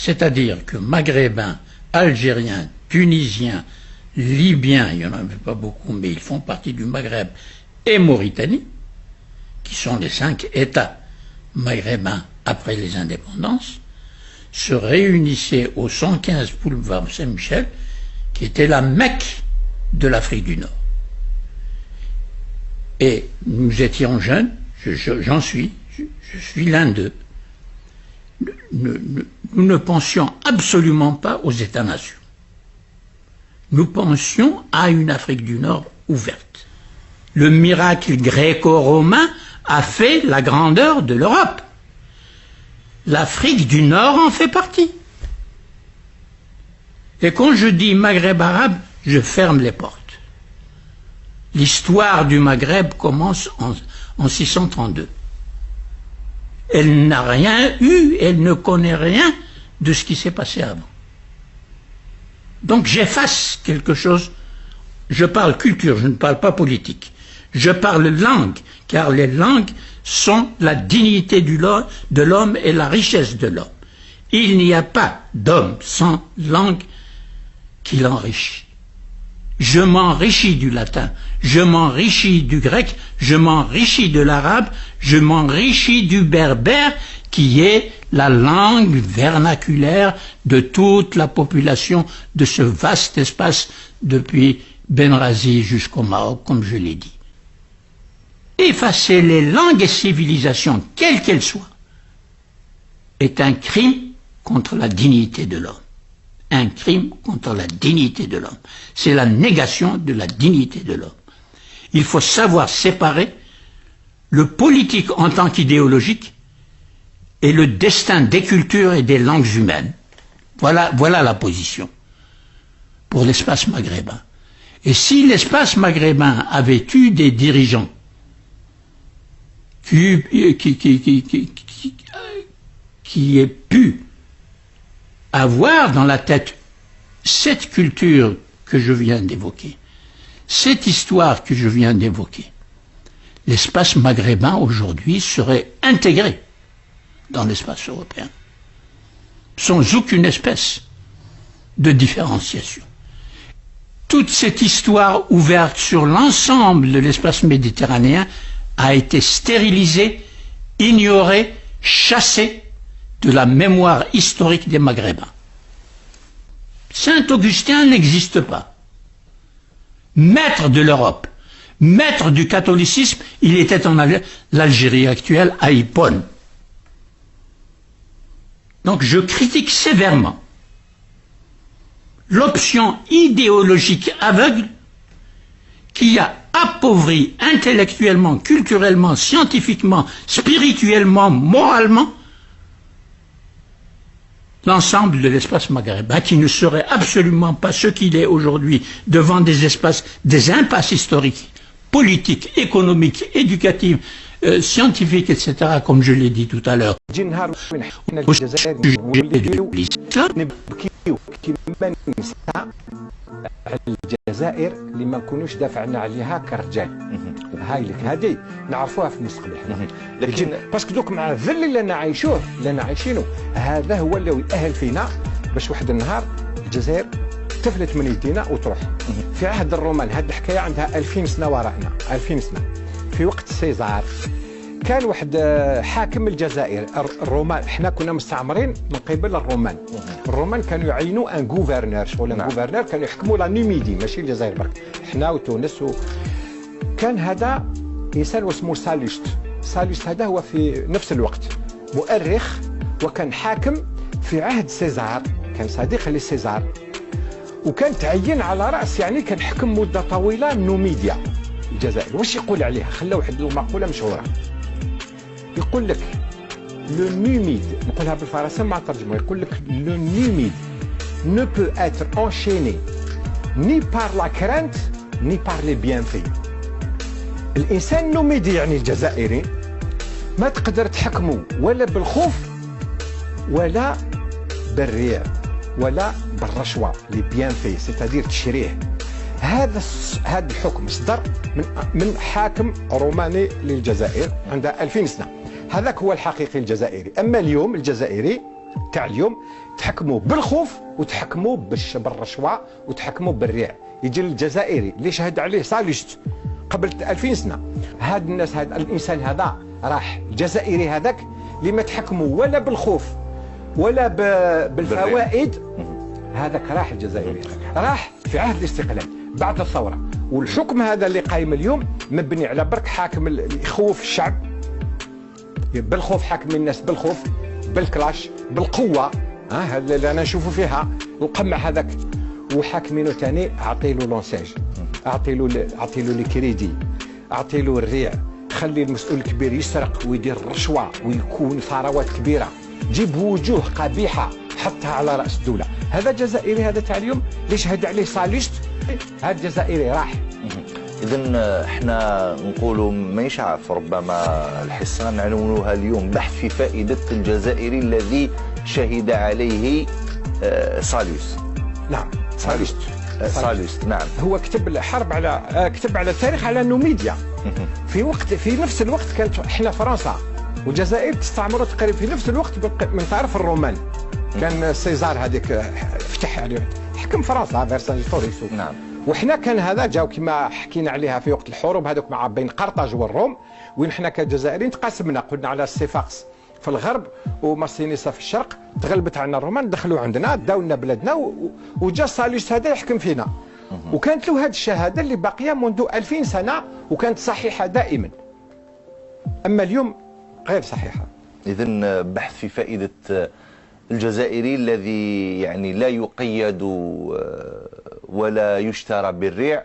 C'est-à-dire que Maghrébins, Algériens, Tunisiens, Libyens, il n'y en avait pas beaucoup, mais ils font partie du Maghreb, et Mauritanie, qui sont les 5 États maghrébins après les indépendances, se réunissaient au 115 boulevard Saint-Michel, qui était la Mecque de l'Afrique du Nord. Et nous étions jeunes, je suis l'un d'eux. Nous ne pensions absolument pas aux États-nations. Nous pensions à une Afrique du Nord ouverte. Le miracle gréco-romain a fait la grandeur de l'Europe. L'Afrique du Nord en fait partie. Et quand je dis Maghreb arabe, je ferme les portes. L'histoire du Maghreb commence en 632. Elle n'a rien eu, elle ne connaît rien de ce qui s'est passé avant. Donc j'efface quelque chose. Je parle culture, je ne parle pas politique. Je parle langue, car les langues sont la dignité de l'homme et la richesse de l'homme. Il n'y a pas d'homme sans langue qui l'enrichit. Je m'enrichis du latin, je m'enrichis du grec, je m'enrichis de l'arabe, je m'enrichis du berbère, qui est la langue vernaculaire de toute la population de ce vaste espace depuis Benrazi jusqu'au Maroc, comme je l'ai dit. Effacer les langues et civilisations, quelles qu'elles soient, est un crime contre la dignité de l'homme. Un crime contre la dignité de l'homme. C'est la négation de la dignité de l'homme. Il faut savoir séparer le politique en tant qu'idéologique et le destin des cultures et des langues humaines. Voilà la position pour l'espace maghrébin. Et si l'espace maghrébin avait eu des dirigeants qui aient pu avoir dans la tête cette culture que je viens d'évoquer, cette histoire que je viens d'évoquer, l'espace maghrébin aujourd'hui serait intégré dans l'espace européen, sans aucune espèce de différenciation. Toute cette histoire ouverte sur l'ensemble de l'espace méditerranéen a été stérilisée, ignorée, chassée de la mémoire historique des Maghrébins. Saint-Augustin n'existe pas. Maître de l'Europe, maître du catholicisme, il était en l'Algérie actuelle, à Hippone. Donc je critique sévèrement l'option idéologique aveugle qui a appauvri intellectuellement, culturellement, scientifiquement, spirituellement, moralement l'ensemble de l'espace maghrébin, qui ne serait absolument pas ce qu'il est aujourd'hui devant des impasses historiques, politiques, économiques, éducatives, scientifiques, etc., comme je l'ai dit tout à l'heure. Au sujet de l'islam, الجزائر اللي ما نكونوش دافعنا عليها كرجال هاي لك هذه نعرفوها في المستقبل لكن باسكو دوك مع الذل اللي عايشينه هذا هو اللي يأهل فينا باش واحد النهار الجزائر تفلت من يدينا وتروح. في عهد الرومان هذه الحكايه عندها 2000 سنه وراءنا، 2000 سنه. في وقت سيزار كان واحد حاكم الجزائر الرومان، احنا كنا مستعمرين من قبل الرومان. الرومان كانوا يعينوا ان غوفرنور، شغل ان غوفرنور كانوا يحكموا لا نيميدي ماشي الجزائر برك، احنا وتونس كان هذا انسان واسمه ساليست هذا هو في نفس الوقت مؤرخ وكان حاكم في عهد سيزار، كان صديق لسيزار وكان تعين على راس، يعني كان حكم مده طويله نوميديا الجزائر. واش يقول عليها؟ خلى واحد المقوله مشهوره يقول لك لو نوميد، نقولها بالفرنسيه مع ترجمه، يقول لك لو نوميد ne peut être enchaîné ni par la crainte ni par les bienfaits. الانسان النوميدي يعني الجزائري ما تقدر تحكمه ولا بالخوف ولا بالريع ولا بالرشوه لي بيانفي، سيتادير تشريه. هذا الحكم صدر من حاكم روماني للجزائر عندها 2000 سنه، هذاك هو الحقيقي الجزائري. اما اليوم الجزائري تاع اليوم تحكموا بالخوف وتحكموا بالرشوه وتحكموا بالريع. يجي الجزائري اللي شهد عليه ساليست قبل 2000 سنه، هاد الناس، هذا الانسان هذا راح، الجزائري هذاك اللي ما تحكموا ولا بالخوف ولا بالفوائد، هذاك راح الجزائري، راح في عهد الاستقلال بعد الثوره. والحكم هذا اللي قايم اليوم مبني على برك حاكم يخوف الشعب بالخوف، حاكم الناس بالخوف، بالكلاش، بالقوه. هذا اللي انا نشوفه فيها القمع هذاك. وحاكمينه ثاني اعطي له لونساج، اعطي له الكريدي، اعطي له الريع، خلي المسؤول الكبير يسرق ويدير الرشوه ويكون ثروات كبيره، جيب وجوه قبيحه حطها على راس الدوله. هذا الجزائري هذا تاع اليوم اللي شهد عليه صاليست، هذا الجزائري راح. اذا احنا نقولوا ما يشعف ربما الحصه نعنونها اليوم بحث في فائده الجزائري الذي شهد عليه صاليست. نعم صاليست نعم. هو كتب الحرب على التاريخ على نوميديا في نفس الوقت كانت احنا فرنسا والجزائر تستعمروا تقريبا في نفس الوقت من طرف الرومان. كان سيزار هذيك فتح عليه حكم فرنسا فيرسانجيتوريس. نعم. وحنا كان هذا جاو كما حكينا عليها في وقت الحروب هذوك مع بين قرطاج والروم، وين حنا كجزائريين تقاسمنا، قلنا على الصفاقس في الغرب ومارسينيسا في الشرق، تغلبت عنا الرومان، دخلوا عندنا داو لنا بلادنا، وجا صاليست هذا يحكم فينا. وكانت له هذه الشهاده اللي باقيه منذ 2000 سنه وكانت صحيحه دائما. اما اليوم غير صحيحه. اذا بحث في فائده الجزائري الذي يعني لا يقيد ولا يشترى بالريع